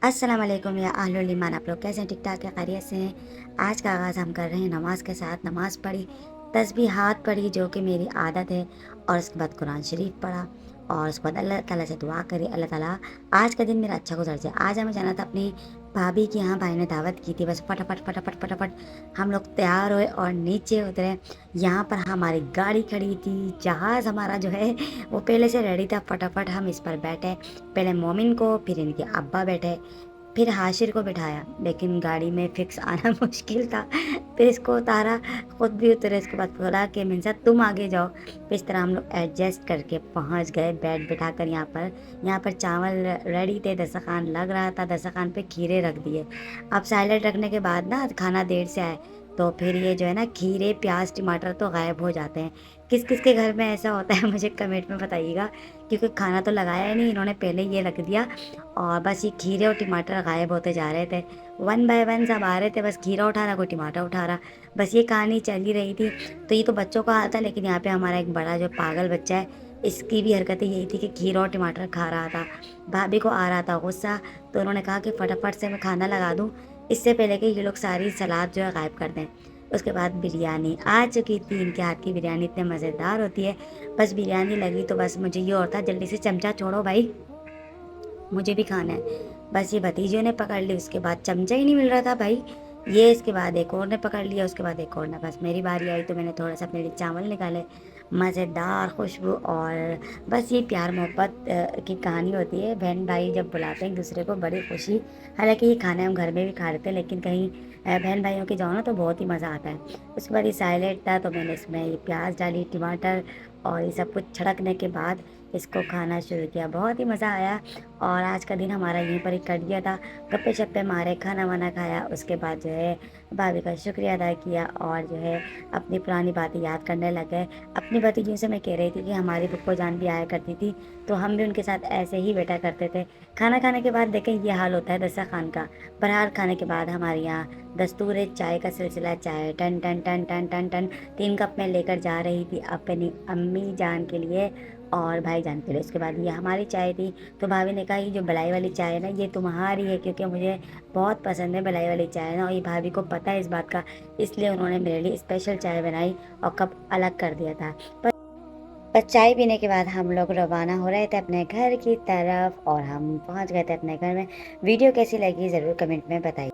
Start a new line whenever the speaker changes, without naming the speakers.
अस्सलाम वालेकुम या अहलुल ईमान। आप लोग कैसे हैं? ठीक ठाक है, खैरियत से हैं? आज का आगाज़ हम कर रहे हैं नमाज के साथ। नमाज़ पढ़ी, तस्बीहात पढ़ी जो कि मेरी आदत है, और उसके बाद कुरान शरीफ पढ़ा, और उसके बाद अल्लाह ताला से दुआ करी, अल्लाह ताला आज का दिन मेरा अच्छा गुजर जाए। आज हमें जाना था अपनी भाभी के यहाँ, भाई ने दावत की थी। बस फटाफट फटाफट फटाफट हम लोग तैयार हुए और नीचे उतरे। यहाँ पर हमारी गाड़ी खड़ी थी, जहाज़ हमारा जो है वो पहले से रेडी था। फटाफट हम इस पर बैठे, पहले मोमिन को, फिर इनके अब्बा बैठे, फिर हाशिर को बिठाया, लेकिन गाड़ी में फिक्स आना मुश्किल था। फिर इसको उतारा, खुद भी उतरे, इसके बाद बोला कि मिनसा तुम आगे जाओ। फिर इस तरह हम लोग एडजस्ट करके पहुंच गए, बेड बिठा कर। यहाँ पर चावल रेडी थे, दस्तरखान लग रहा था, दस्तरखान पे खीरे रख दिए। अब सैलेड रखने के बाद ना खाना देर से आए, तो फिर ये जो है ना खीरे प्याज टमाटर तो गायब हो जाते हैं। किस किस के घर में ऐसा होता है मुझे कमेंट में बताइएगा, क्योंकि खाना तो लगाया ही नहीं, इन्होंने पहले ये रख दिया और बस ये खीरे और टमाटर गायब होते जा रहे थे। वन बाय वन सब आ रहे थे, बस खीरा उठा रहा, कोई टमाटर उठा रहा, बस ये कहानी चल ही रही थी। तो ये तो बच्चों का हाल था, लेकिन यहाँ पे हमारा एक बड़ा जो पागल बच्चा है, इसकी भी हरकतें यही थी कि खीरा और टमाटर खा रहा था। भाभी को आ रहा था गुस्सा, तो उन्होंने कहा कि फटाफट से मैं खाना लगा दूँ, इससे पहले कि ये लोग सारी सलाद जो है गायब कर दें। उसके बाद बिरयानी आ चुकी थी। इनके हाथ की बिरयानी इतने मज़ेदार होती है। बस बिरयानी लगी तो बस मुझे ये और था, जल्दी से चमचा छोड़ो भाई, मुझे भी खाना है। बस ये भतीजों ने पकड़ ली, उसके बाद चमचा ही नहीं मिल रहा था भाई। ये इसके बाद एक और ने पकड़ लिया, उसके बाद एक और ने। बस मेरी बारी आई तो मैंने थोड़ा सा अपने लिए चावल निकाले, मज़ेदार खुशबू। और बस ये प्यार मोहब्बत की कहानी होती है। बहन भाई जब बुलाते हैं एक दूसरे को, बड़ी खुशी। हालांकि ये खाने हम घर में भी खा लेते हैं, लेकिन कहीं बहन भाइयों के जाओ ना तो बहुत ही मज़ा आता है। उसके बाद ये सैलेड था, तो मैंने इसमें ये प्याज डाली, टमाटर, और ये सब कुछ छड़कने के बाद इसको खाना शुरू किया। बहुत ही मज़ा आया। और आज का दिन हमारा यहीं पर ही कट गया था। गप्पे शप्पे मारे, खाना वाना खाया, उसके बाद जो है भाभी का शुक्रिया अदा किया, और जो है अपनी पुरानी बातें याद करने लग गए। अपनी भतीजियों से मैं कह रही थी कि हमारी फूफो जान भी आया करती थी, तो हम भी उनके साथ ऐसे ही बैठा करते थे। खाना खाने के बाद देखें ये हाल होता है दस्तरखान का। बहरहाल खाने के बाद हमारे यहाँ दस्तूर है चाय का सिलसिला। चाय टन टन टन टन टन टन 3 कप में लेकर जा रही थी अपनी अम्मी जान के लिए और भाई जान के लिए। उसके बाद ये हमारी चाय थी, तो भाभी ने कहा ये जो बलाई वाली चाय है ना, ये तुम्हारी है, क्योंकि मुझे बहुत पसंद है बलाई वाली चाय ना, और ये भाभी को पता है इस बात का, इसलिए उन्होंने मेरे लिए स्पेशल चाय बनाई और कप अलग कर दिया था। पर चाय पीने के बाद हम लोग रवाना हो रहे थे अपने घर की तरफ, और हम पहुंच गए थे अपने घर में। वीडियो कैसी लगी ज़रूर कमेंट में बताइए।